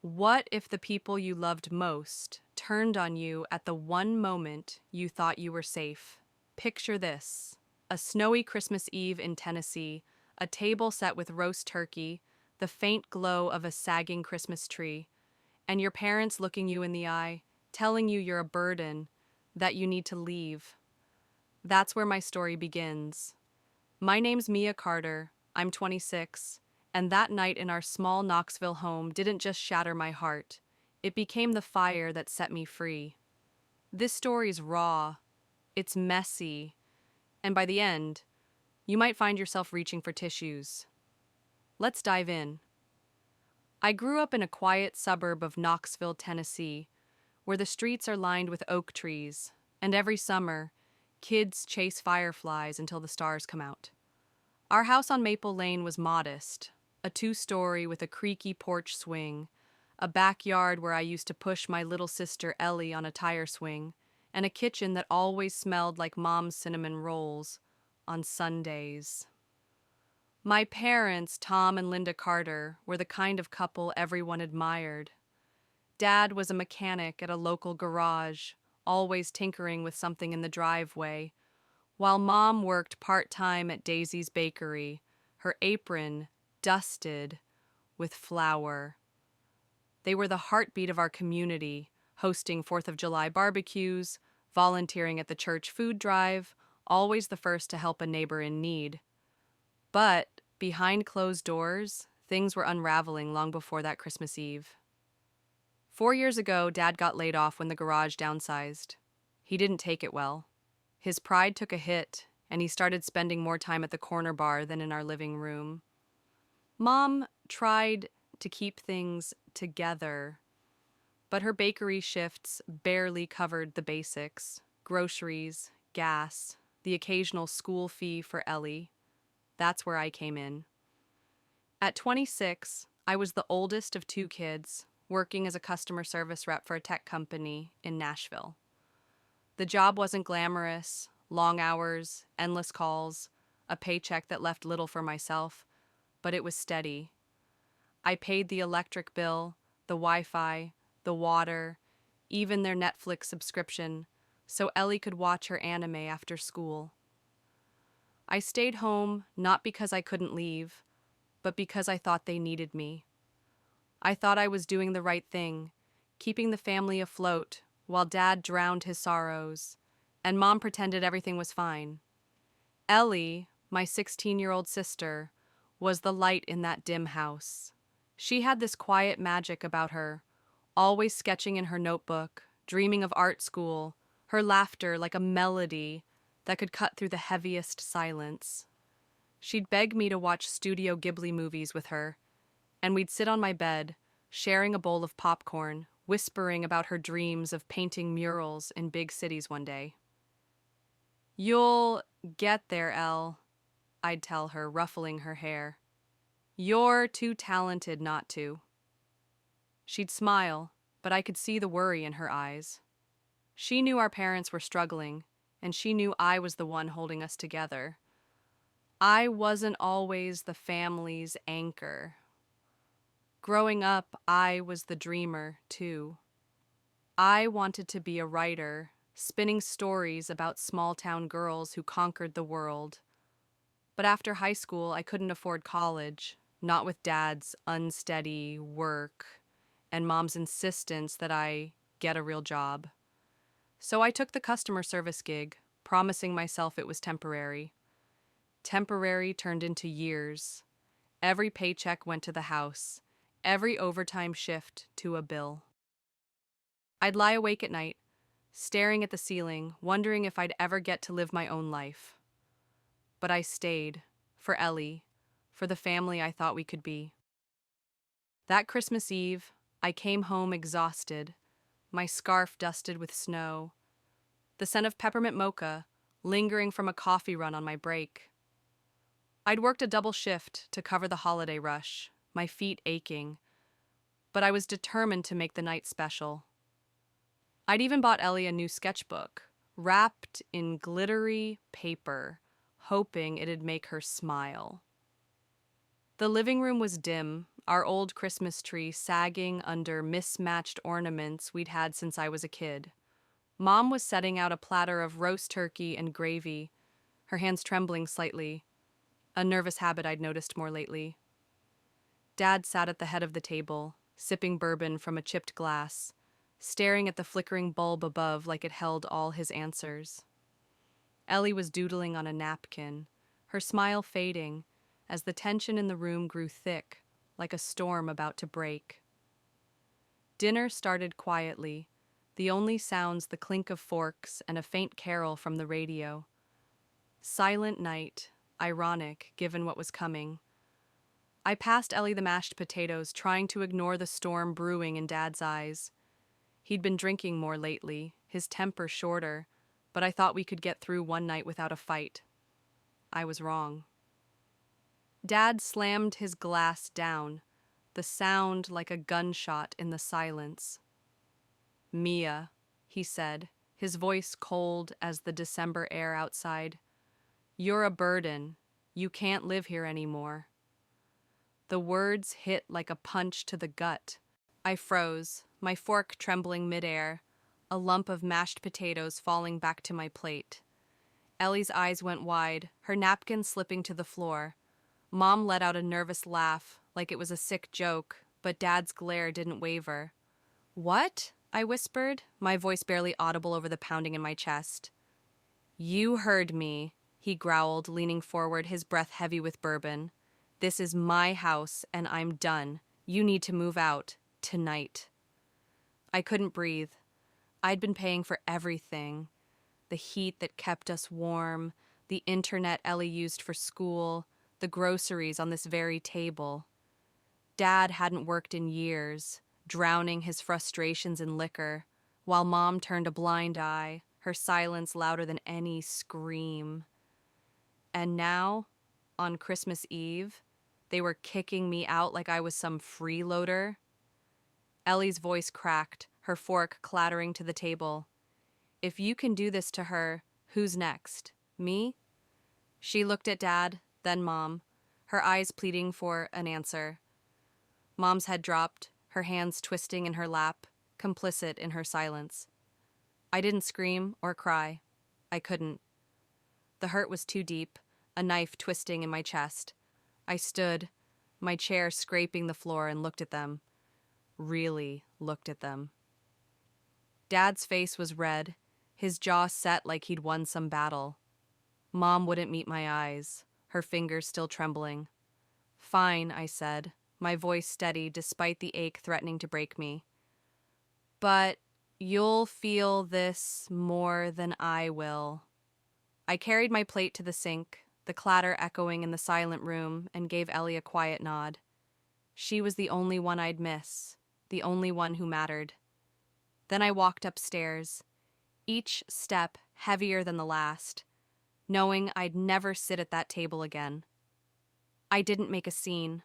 What if the people you loved most turned on you at the one moment you thought you were safe? Picture this: a snowy Christmas Eve in Tennessee, a table set with roast turkey, the faint glow of a sagging Christmas tree, and your parents looking you in the eye, telling you you're a burden, that you need to leave. That's where my story begins. My name's Mia Carter, I'm 26, and that night in our small Knoxville home didn't just shatter my heart, it became the fire that set me free. This story's raw, it's messy, and by the end, you might find yourself reaching for tissues. Let's dive in. I grew up in a quiet suburb of Knoxville, Tennessee, where the streets are lined with oak trees, and every summer, kids chase fireflies until the stars come out. Our house on Maple Lane was modest, a two-story with a creaky porch swing, a backyard where I used to push my little sister Ellie on a tire swing, and a kitchen that always smelled like Mom's cinnamon rolls on Sundays. My parents, Tom and Linda Carter, were the kind of couple everyone admired. Dad was a mechanic at a local garage, always tinkering with something in the driveway, while Mom worked part-time at Daisy's Bakery, her apron dusted with flour. They were the heartbeat of our community, hosting 4th of July barbecues, volunteering at the church food drive, always the first to help a neighbor in need. But behind closed doors, things were unraveling long before that Christmas Eve. 4 years ago, Dad got laid off when the garage downsized. He didn't take it well. His pride took a hit, and he started spending more time at the corner bar than in our living room. Mom tried to keep things together, but her bakery shifts barely covered the basics: groceries, gas, the occasional school fee for Ellie. That's where I came in. At 26, I was the oldest of two kids, working as a customer service rep for a tech company in Nashville. The job wasn't glamorous: long hours, endless calls, a paycheck that left little for myself, but it was steady. I paid the electric bill, the Wi-Fi, the water, even their Netflix subscription, so Ellie could watch her anime after school. I stayed home not because I couldn't leave, but because I thought they needed me. I thought I was doing the right thing, keeping the family afloat while Dad drowned his sorrows, and Mom pretended everything was fine. Ellie, my 16-year-old sister, was the light in that dim house. She had this quiet magic about her, always sketching in her notebook, dreaming of art school, her laughter like a melody that could cut through the heaviest silence. She'd beg me to watch Studio Ghibli movies with her, and we'd sit on my bed, sharing a bowl of popcorn, whispering about her dreams of painting murals in big cities one day. "You'll get there, Elle," I'd tell her, ruffling her hair. "You're too talented not to." She'd smile, but I could see the worry in her eyes. She knew our parents were struggling, and she knew I was the one holding us together. I wasn't always the family's anchor. Growing up, I was the dreamer, too. I wanted to be a writer, spinning stories about small-town girls who conquered the world. But after high school, I couldn't afford college, not with Dad's unsteady work and Mom's insistence that I get a real job. So I took the customer service gig, promising myself it was temporary. Temporary turned into years. Every paycheck went to the house, every overtime shift to a bill. I'd lie awake at night, staring at the ceiling, wondering if I'd ever get to live my own life. But I stayed, for Ellie, for the family I thought we could be. That Christmas Eve, I came home exhausted, my scarf dusted with snow, the scent of peppermint mocha lingering from a coffee run on my break. I'd worked a double shift to cover the holiday rush, my feet aching, but I was determined to make the night special. I'd even bought Ellie a new sketchbook, wrapped in glittery paper, hoping it'd make her smile. The living room was dim, our old Christmas tree sagging under mismatched ornaments we'd had since I was a kid. Mom was setting out a platter of roast turkey and gravy, her hands trembling slightly, a nervous habit I'd noticed more lately. Dad sat at the head of the table, sipping bourbon from a chipped glass, staring at the flickering bulb above like it held all his answers. Ellie was doodling on a napkin, her smile fading as the tension in the room grew thick, like a storm about to break. Dinner started quietly, the only sounds the clink of forks and a faint carol from the radio. Silent night, ironic given what was coming. I passed Ellie the mashed potatoes, trying to ignore the storm brewing in Dad's eyes. He'd been drinking more lately, his temper shorter, but I thought we could get through one night without a fight. I was wrong. Dad slammed his glass down, the sound like a gunshot in the silence. "Mia," he said, his voice cold as the December air outside. "You're a burden. You can't live here anymore." The words hit like a punch to the gut. I froze, my fork trembling midair, a lump of mashed potatoes falling back to my plate. Ellie's eyes went wide, her napkin slipping to the floor. Mom let out a nervous laugh, like it was a sick joke, but Dad's glare didn't waver. "What?" I whispered, my voice barely audible over the pounding in my chest. "You heard me," he growled, leaning forward, his breath heavy with bourbon. "This is my house, and I'm done. You need to move out. Tonight." I couldn't breathe. I'd been paying for everything. The heat that kept us warm, the internet Ellie used for school, the groceries on this very table. Dad hadn't worked in years, drowning his frustrations in liquor, while Mom turned a blind eye, her silence louder than any scream. And now, on Christmas Eve, they were kicking me out like I was some freeloader. Ellie's voice cracked, her fork clattering to the table. "If you can do this to her, who's next? Me?" She looked at Dad, then Mom, her eyes pleading for an answer. Mom's head dropped, her hands twisting in her lap, complicit in her silence. I didn't scream or cry. I couldn't. The hurt was too deep, a knife twisting in my chest. I stood, my chair scraping the floor, and looked at them. Really looked at them. Dad's face was red, his jaw set like he'd won some battle. Mom wouldn't meet my eyes, her fingers still trembling. "Fine," I said, my voice steady despite the ache threatening to break me. "But you'll feel this more than I will." I carried my plate to the sink, the clatter echoing in the silent room, and gave Ellie a quiet nod. She was the only one I'd miss, the only one who mattered. Then I walked upstairs, each step heavier than the last, knowing I'd never sit at that table again. I didn't make a scene.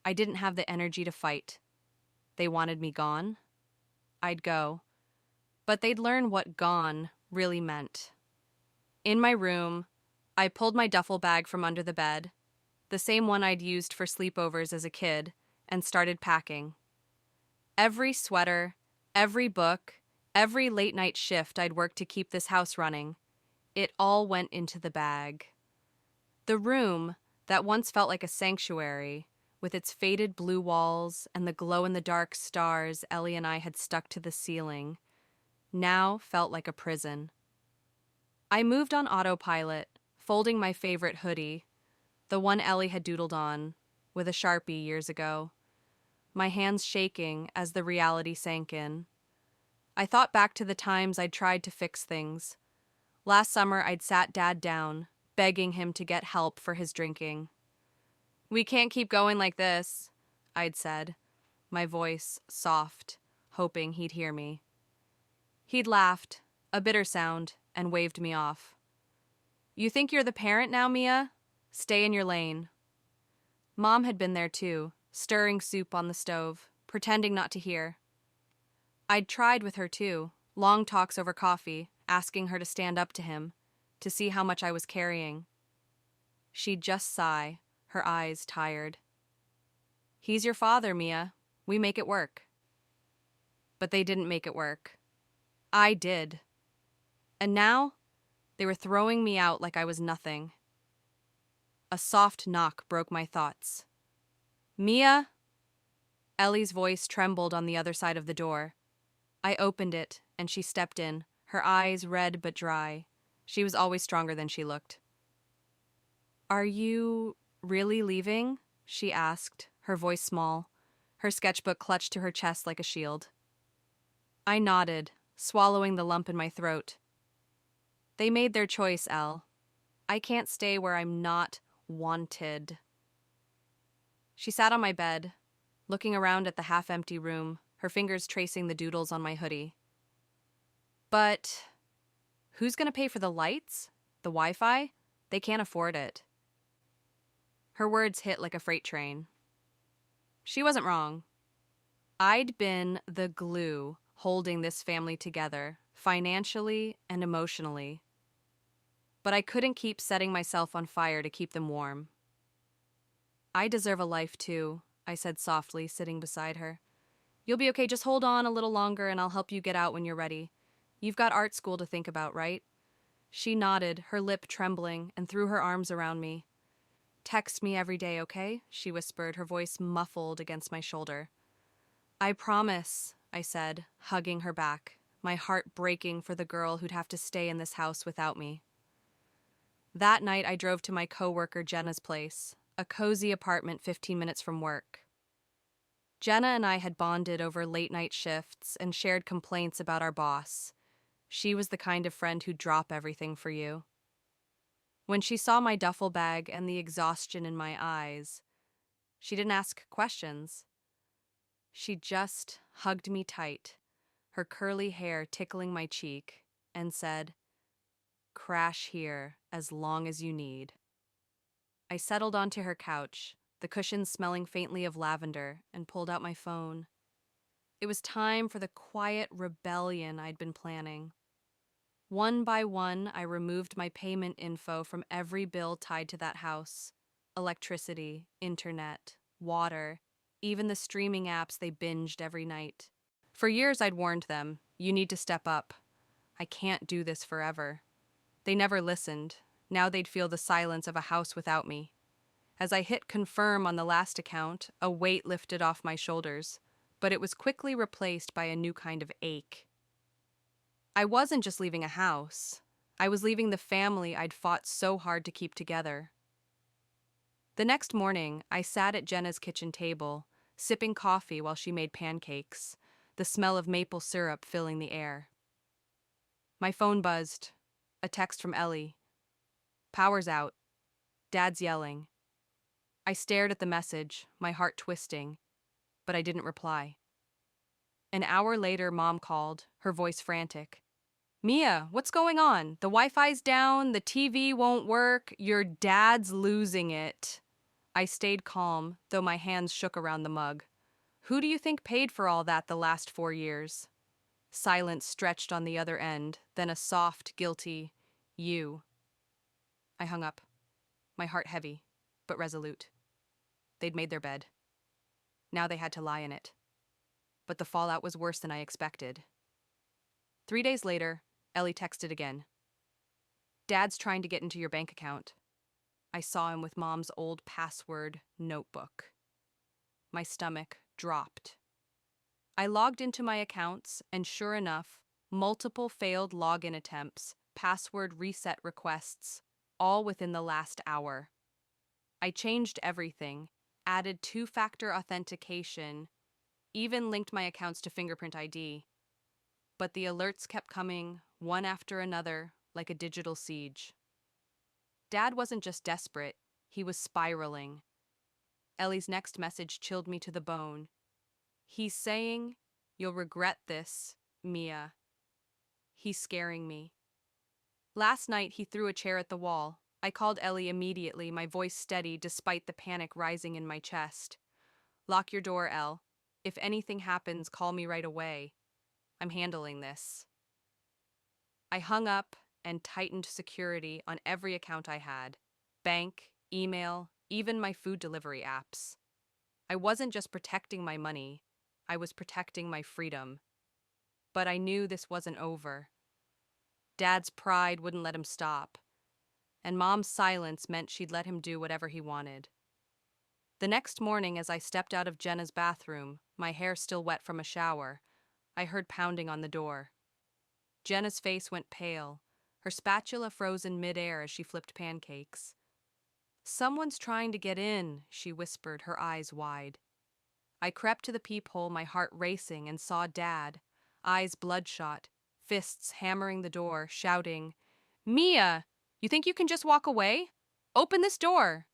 I didn't have the energy to fight. They wanted me gone. I'd go. But they'd learn what gone really meant. In my room, I pulled my duffel bag from under the bed, the same one I'd used for sleepovers as a kid, and started packing. Every sweater, every book, every late-night shift I'd worked to keep this house running, it all went into the bag. The room, that once felt like a sanctuary, with its faded blue walls and the glow-in-the-dark stars Ellie and I had stuck to the ceiling, now felt like a prison. I moved on autopilot, folding my favorite hoodie, the one Ellie had doodled on, with a Sharpie years ago, my hands shaking as the reality sank in. I thought back to the times I'd tried to fix things. Last summer, I'd sat Dad down, begging him to get help for his drinking. "We can't keep going like this," I'd said, my voice soft, hoping he'd hear me. He'd laughed, a bitter sound, and waved me off. "You think you're the parent now, Mia? Stay in your lane." Mom had been there too, stirring soup on the stove, pretending not to hear. I'd tried with her too, long talks over coffee, asking her to stand up to him, to see how much I was carrying. She'd just sigh, her eyes tired. He's your father, Mia. We make it work. But they didn't make it work. I did. And now, they were throwing me out like I was nothing. A soft knock broke my thoughts. Mia? Ellie's voice trembled on the other side of the door. I opened it, and she stepped in, her eyes red but dry. She was always stronger than she looked. Are you really leaving? She asked, her voice small, her sketchbook clutched to her chest like a shield. I nodded, swallowing the lump in my throat. They made their choice, Elle. I can't stay where I'm not wanted. She sat on my bed, looking around at the half-empty room, her fingers tracing the doodles on my hoodie. But who's going to pay for the lights? The Wi-Fi? They can't afford it. Her words hit like a freight train. She wasn't wrong. I'd been the glue holding this family together, financially and emotionally. But I couldn't keep setting myself on fire to keep them warm. I deserve a life too, I said softly, sitting beside her. You'll be okay, just hold on a little longer and I'll help you get out when you're ready. You've got art school to think about, right? She nodded, her lip trembling, and threw her arms around me. Text me every day, okay? She whispered, her voice muffled against my shoulder. I promise, I said, hugging her back, my heart breaking for the girl who'd have to stay in this house without me. That night I drove to my coworker Jenna's place, a cozy apartment 15 minutes from work. Jenna and I had bonded over late-night shifts and shared complaints about our boss. She was the kind of friend who'd drop everything for you. When she saw my duffel bag and the exhaustion in my eyes, she didn't ask questions. She just hugged me tight, her curly hair tickling my cheek, and said, "Crash here as long as you need." I settled onto her couch, the cushions smelling faintly of lavender, and pulled out my phone. It was time for the quiet rebellion I'd been planning. One by one, I removed my payment info from every bill tied to that house. Electricity, internet, water, even the streaming apps they binged every night. For years I'd warned them, you need to step up. I can't do this forever. They never listened. Now they'd feel the silence of a house without me. As I hit confirm on the last account, a weight lifted off my shoulders, but it was quickly replaced by a new kind of ache. I wasn't just leaving a house. I was leaving the family I'd fought so hard to keep together. The next morning, I sat at Jenna's kitchen table, sipping coffee while she made pancakes, the smell of maple syrup filling the air. My phone buzzed. A text from Ellie. "Power's out. Dad's yelling." I stared at the message, my heart twisting, but I didn't reply. An hour later, Mom called, her voice frantic. "Mia, what's going on? The Wi-Fi's down, the TV won't work, your dad's losing it." I stayed calm, though my hands shook around the mug. Who do you think paid for all that the last 4 years? Silence stretched on the other end, then a soft, guilty, "You." I hung up, my heart heavy, but resolute. They'd made their bed. Now they had to lie in it. But the fallout was worse than I expected. 3 days later, Ellie texted again. "Dad's trying to get into your bank account." I saw him with Mom's old password notebook. My stomach dropped. I logged into my accounts, and sure enough, multiple failed login attempts, password reset requests, all within the last hour. I changed everything, added two-factor authentication, even linked my accounts to fingerprint ID. But the alerts kept coming, one after another, like a digital siege. Dad wasn't just desperate, he was spiraling. Ellie's next message chilled me to the bone. He's saying, "You'll regret this, Mia." He's scaring me. Last night, he threw a chair at the wall. I called Ellie immediately, my voice steady despite the panic rising in my chest. "Lock your door, Elle. If anything happens, call me right away. I'm handling this." I hung up and tightened security on every account I had. Bank, email, even my food delivery apps. I wasn't just protecting my money, I was protecting my freedom. But I knew this wasn't over. Dad's pride wouldn't let him stop, and Mom's silence meant she'd let him do whatever he wanted. The next morning, as I stepped out of Jenna's bathroom, my hair still wet from a shower, I heard pounding on the door. Jenna's face went pale, her spatula froze in midair as she flipped pancakes. "Someone's trying to get in," she whispered, her eyes wide. I crept to the peephole, my heart racing, and saw Dad, eyes bloodshot, fists hammering the door, shouting, "Mia, you think you can just walk away? Open this door!"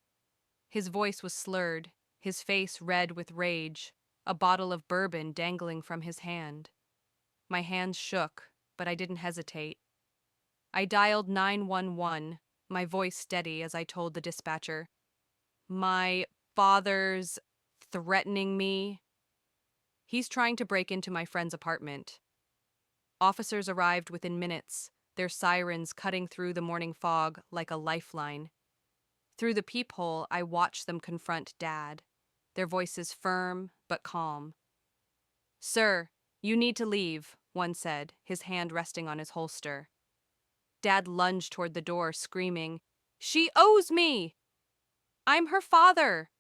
His voice was slurred, his face red with rage, a bottle of bourbon dangling from his hand. My hands shook, but I didn't hesitate. I dialed 911, my voice steady as I told the dispatcher, "My father's threatening me. He's trying to break into my friend's apartment." Officers arrived within minutes, their sirens cutting through the morning fog like a lifeline. Through the peephole, I watched them confront Dad, their voices firm but calm. "Sir, you need to leave," one said, his hand resting on his holster. Dad lunged toward the door, screaming, "She owes me! I'm her father!"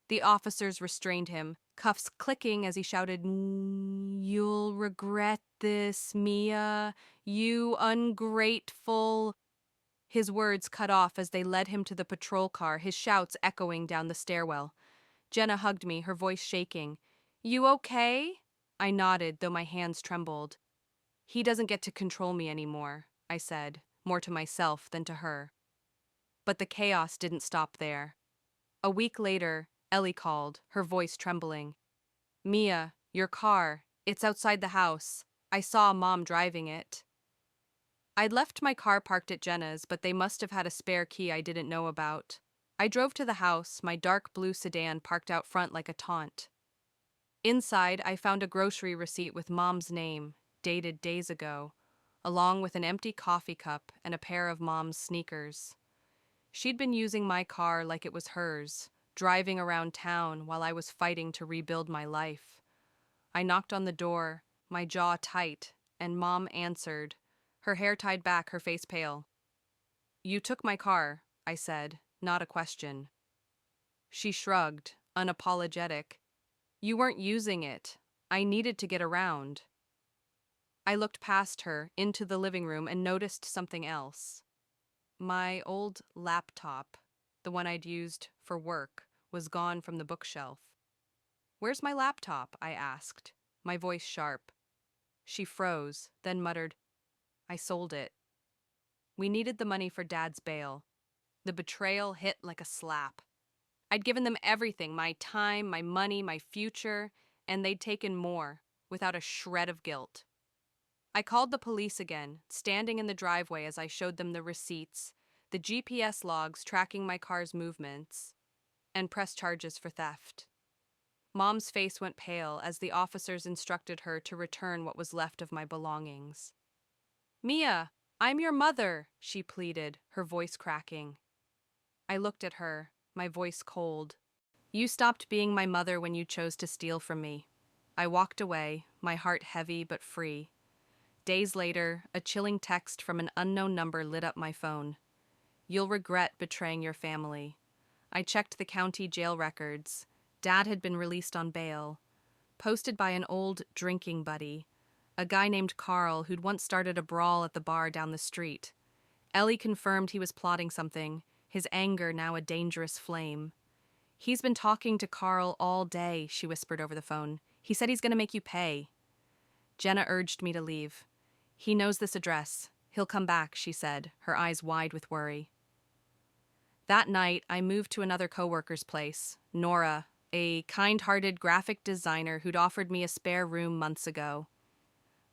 The officers restrained him, cuffs clicking as he shouted, "You'll regret this, Mia, you ungrateful—" His words cut off as they led him to the patrol car, his shouts echoing down the stairwell. Jenna hugged me, her voice shaking. "You okay?" I nodded, though my hands trembled. "He doesn't get to control me anymore," I said, more to myself than to her. But the chaos didn't stop there. A week later, Ellie called, her voice trembling. "Mia, your car. It's outside the house. I saw Mom driving it." I'd left my car parked at Jenna's, but they must have had a spare key I didn't know about. I drove to the house, my dark blue sedan parked out front like a taunt. Inside, I found a grocery receipt with Mom's name, dated days ago, along with an empty coffee cup and a pair of Mom's sneakers. She'd been using my car like it was hers, driving around town while I was fighting to rebuild my life. I knocked on the door, my jaw tight, and Mom answered, her hair tied back, her face pale. "You took my car," I said, not a question. She shrugged, unapologetic. "You weren't using it. I needed to get around." I looked past her, into the living room, and noticed something else. My old laptop, the one I'd used for work, was gone from the bookshelf. "Where's my laptop?" I asked, my voice sharp. She froze, then muttered, "I sold it." We needed the money for Dad's bail. The betrayal hit like a slap. I'd given them everything, my time, my money, my future, and they'd taken more, without a shred of guilt. I called the police again, standing in the driveway as I showed them the receipts, the GPS logs tracking my car's movements, and pressed charges for theft. Mom's face went pale as the officers instructed her to return what was left of my belongings. "Mia, I'm your mother," she pleaded, her voice cracking. I looked at her, my voice cold. "You stopped being my mother when you chose to steal from me." I walked away, my heart heavy but free. Days later, a chilling text from an unknown number lit up my phone. "You'll regret betraying your family." I checked the county jail records. Dad had been released on bail. Posted by an old drinking buddy, a guy named Carl who'd once started a brawl at the bar down the street. Ellie confirmed he was plotting something, his anger now a dangerous flame. "He's been talking to Carl all day," she whispered over the phone. "He said he's going to make you pay." Jenna urged me to leave. "He knows this address. He'll come back," she said, her eyes wide with worry. That night, I moved to another coworker's place, Nora, a kind-hearted graphic designer who'd offered me a spare room months ago.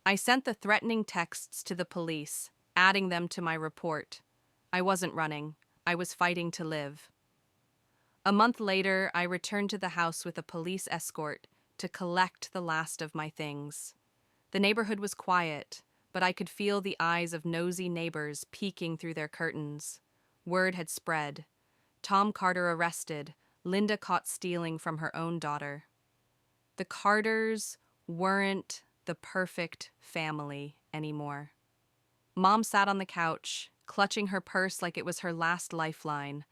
I sent the threatening texts to the police, adding them to my report. I wasn't running. I was fighting to live. A month later, I returned to the house with a police escort to collect the last of my things. The neighborhood was quiet, but I could feel the eyes of nosy neighbors peeking through their curtains. Word had spread. Tom Carter arrested, Linda caught stealing from her own daughter. The Carters weren't the perfect family anymore. Mom sat on the couch, clutching her purse like it was her last lifeline,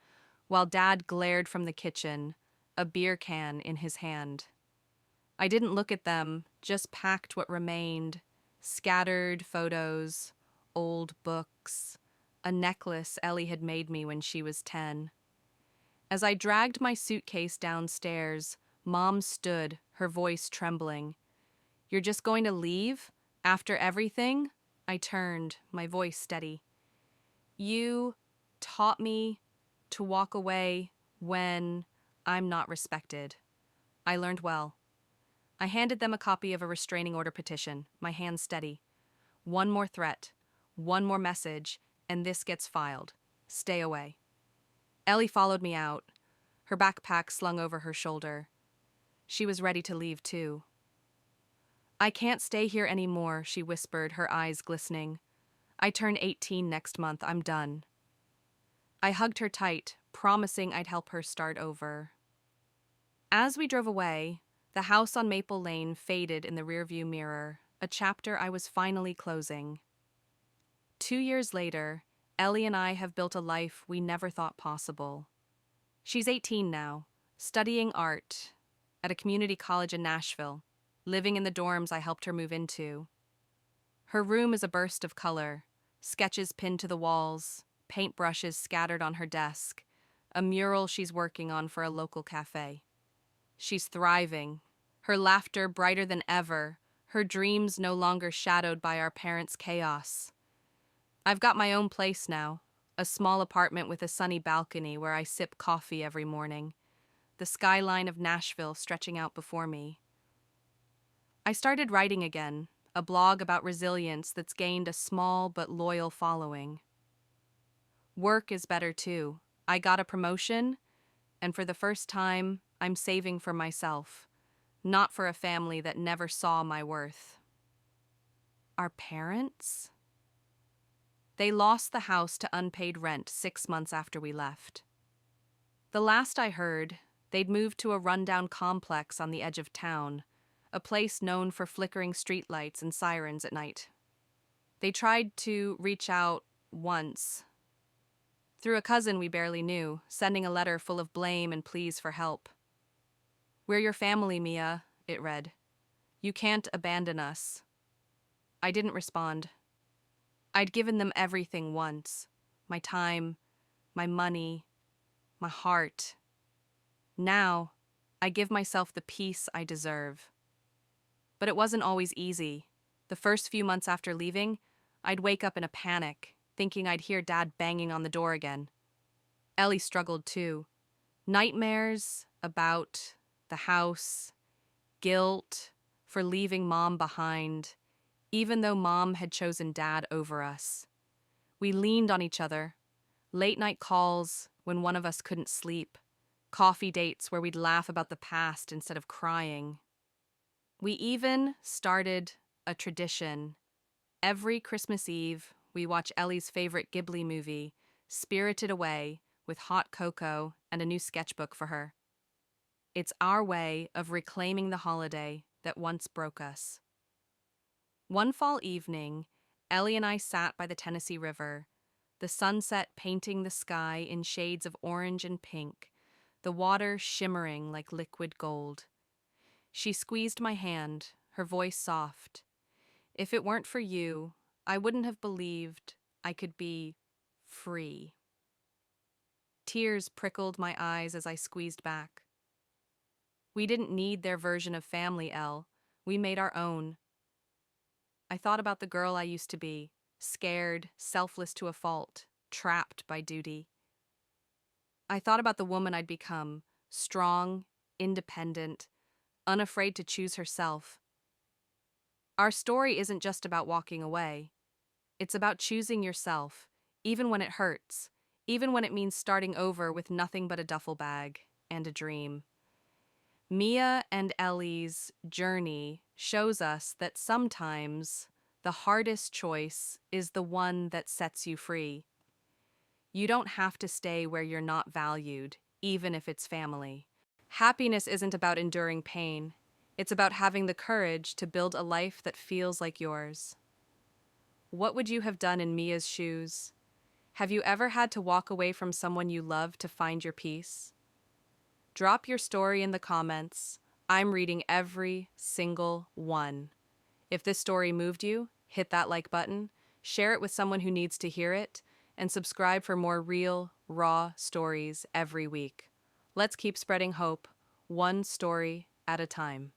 while Dad glared from the kitchen, a beer can in his hand. I didn't look at them, just packed what remained: scattered photos, old books, a necklace Ellie had made me when she was 10. As I dragged my suitcase downstairs, Mom stood, her voice trembling. "You're just going to leave? After everything?" I turned, my voice steady. "You taught me to walk away when I'm not respected. I learned well." I handed them a copy of a restraining order petition, my hands steady. "One more threat, one more message, and this gets filed. Stay away." Ellie followed me out, her backpack slung over her shoulder. She was ready to leave, too. "I can't stay here anymore," she whispered, her eyes glistening. "I turn 18 next month. I'm done." I hugged her tight, promising I'd help her start over. As we drove away, the house on Maple Lane faded in the rearview mirror, a chapter I was finally closing. 2 years later, Ellie and I have built a life we never thought possible. She's 18 now, studying art at a community college in Nashville, living in the dorms I helped her move into. Her room is a burst of color, sketches pinned to the walls, paintbrushes scattered on her desk, a mural she's working on for a local cafe. She's thriving, her laughter brighter than ever, her dreams no longer shadowed by our parents' chaos. I've got my own place now, a small apartment with a sunny balcony where I sip coffee every morning, the skyline of Nashville stretching out before me. I started writing again, a blog about resilience that's gained a small but loyal following. Work is better too. I got a promotion, and for the first time, I'm saving for myself, not for a family that never saw my worth. Our parents? They lost the house to unpaid rent 6 months after we left. The last I heard, they'd moved to a rundown complex on the edge of town, a place known for flickering streetlights and sirens at night. They tried to reach out once, through a cousin we barely knew, sending a letter full of blame and pleas for help. "We're your family, Mia," it read. "You can't abandon us." I didn't respond. I'd given them everything once: my time, my money, my heart. Now, I give myself the peace I deserve. But it wasn't always easy. The first few months after leaving, I'd wake up in a panic, thinking I'd hear Dad banging on the door again. Ellie struggled too. Nightmares about the house, guilt for leaving Mom behind, even though Mom had chosen Dad over us. We leaned on each other. Late night calls when one of us couldn't sleep. Coffee dates where we'd laugh about the past instead of crying. We even started a tradition. Every Christmas Eve, we watch Ellie's favorite Ghibli movie, Spirited Away, with hot cocoa and a new sketchbook for her. It's our way of reclaiming the holiday that once broke us. One fall evening, Ellie and I sat by the Tennessee River, the sunset painting the sky in shades of orange and pink, the water shimmering like liquid gold. She squeezed my hand, her voice soft. "If it weren't for you, I wouldn't have believed I could be free." Tears prickled my eyes as I squeezed back. "We didn't need their version of family, Elle. We made our own." I thought about the girl I used to be, scared, selfless to a fault, trapped by duty. I thought about the woman I'd become, strong, independent, unafraid to choose herself. Our story isn't just about walking away. It's about choosing yourself, even when it hurts, even when it means starting over with nothing but a duffel bag and a dream. Mia and Ellie's journey shows us that sometimes the hardest choice is the one that sets you free. You don't have to stay where you're not valued, even if it's family. Happiness isn't about enduring pain, it's about having the courage to build a life that feels like yours. What would you have done in Mia's shoes? Have you ever had to walk away from someone you love to find your peace? Drop your story in the comments. I'm reading every single one. If this story moved you, hit that like button, share it with someone who needs to hear it, and subscribe for more real, raw stories every week. Let's keep spreading hope, one story at a time.